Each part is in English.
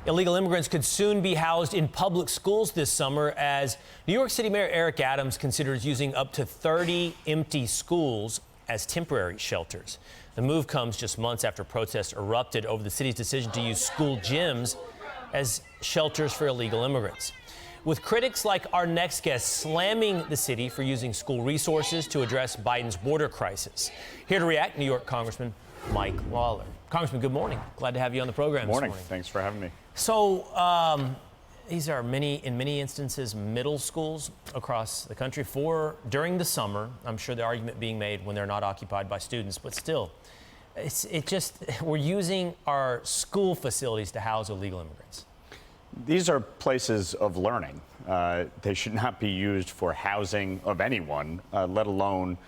Illegal immigrants could soon be housed in public schools this summer as New York City Mayor Eric Adams considers using up to 30 empty schools as temporary shelters. The move comes just months after protests erupted over the city's decision to use school gyms as shelters for illegal immigrants. With critics like our next guest slamming the city for using school resources to address Biden's border crisis. Here to react, New York Congressman Mike Lawler. Congressman, good morning. Glad to have you on the program this morning. Thanks for having me. So these are in many instances, middle schools across the country during the summer. I'm sure the argument being made when they're not occupied by students, but still, we're using our school facilities to house illegal immigrants. These are places of learning. They should not be used for housing of anyone, let alone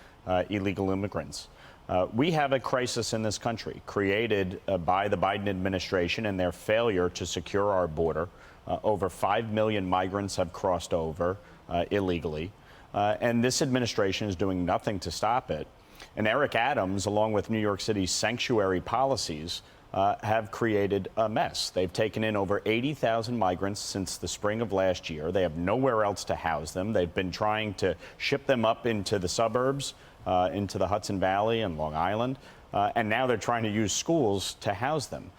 illegal immigrants. We have a crisis in this country created by the Biden administration and their failure to secure our border. Over 5 million migrants have crossed over illegally, and this administration is doing nothing to stop it. And Eric Adams, along with New York City's sanctuary policies, have created a mess. They've taken in over 80,000 migrants since the spring of last year. They have nowhere else to house them. They've been trying to ship them up into the suburbs, into the Hudson Valley and Long Island, and now they're trying to use schools to house them.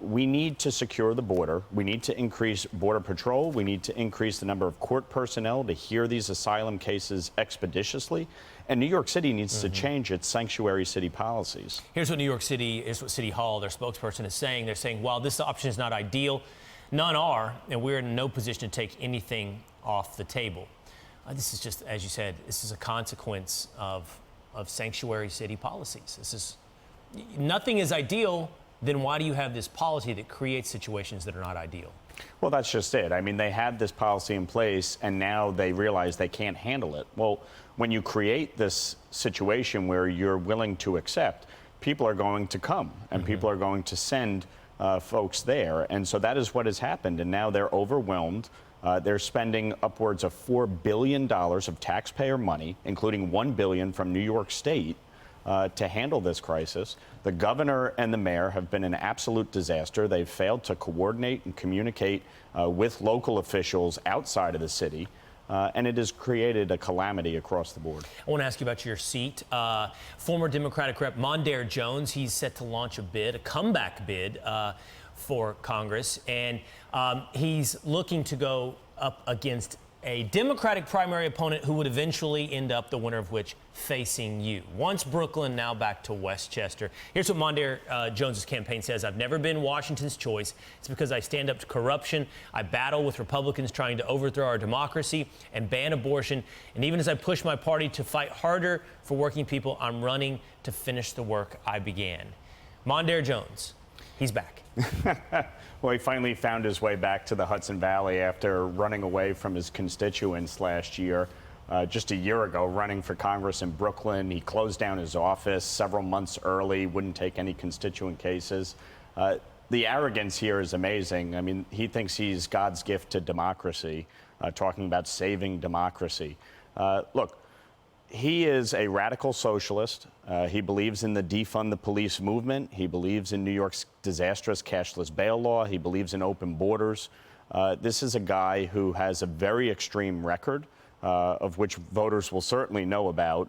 We need to secure the border. We need to increase Border Patrol. We need to increase the number of court personnel to hear these asylum cases expeditiously. And New York City needs to change its sanctuary city policies. Here's what City Hall, their spokesperson, is saying. They're saying, while this option is not ideal, none are, and we're in no position to take anything off the table. This is just, as you said, this is a consequence of sanctuary city policies. Nothing is ideal. Then why do you have this policy that creates situations that are not ideal? Well, that's just it. I mean, they had this policy in place, and now they realize they can't handle it. Well, when you create this situation where you're willing to accept, people are going to come, and people are going to send folks there. And so that is what has happened, and now they're overwhelmed. They're spending upwards of $4 billion of taxpayer money, including $1 billion from New York State, to handle this crisis. The governor and the mayor have been an absolute disaster. They've failed to coordinate and communicate with local officials outside of the city, and it has created a calamity across the board. I want to ask you about your seat. Former Democratic Rep Mondaire Jones, he's set to launch a comeback bid for Congress, and he's looking to go up against a Democratic primary opponent who would eventually end up the winner of which facing you. Once Brooklyn, now back to Westchester. Here's what Mondaire Jones's campaign says. I've never been Washington's choice. It's because I stand up to corruption. I battle with Republicans trying to overthrow our democracy and ban abortion. And even as I push my party to fight harder for working people, I'm running to finish the work I began. Mondaire Jones, he's back. Well, he finally found his way back to the Hudson Valley after running away from his constituents last year. Just a year ago, running for Congress in Brooklyn, he closed down his office several months early, wouldn't take any constituent cases. The arrogance here is amazing. I mean, he thinks he's God's gift to democracy, talking about saving democracy. Look, he is a radical socialist. He believes in the defund the police movement. He believes in New York's disastrous cashless bail law. He believes in open borders. This is a guy who has a very extreme record, of which voters will certainly know about.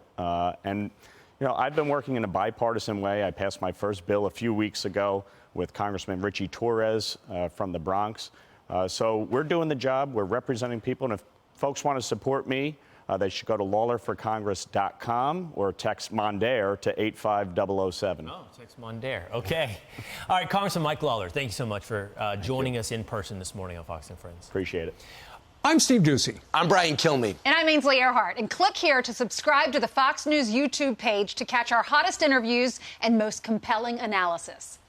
And, you know, I've been working in a bipartisan way. I passed my first bill a few weeks ago with Congressman Richie Torres from the Bronx. So we're doing the job. We're representing people. And if folks want to support me, they should go to lawlerforcongress.com or text Mondaire to 85007. Oh, text Mondaire. Okay. All right, Congressman Mike Lawler, thank you so much for joining us in person this morning on Fox & Friends. Appreciate it. I'm Steve Ducey. I'm Brian Kilmeade. And I'm Ainsley Earhart. And click here to subscribe to the Fox News YouTube page to catch our hottest interviews and most compelling analysis.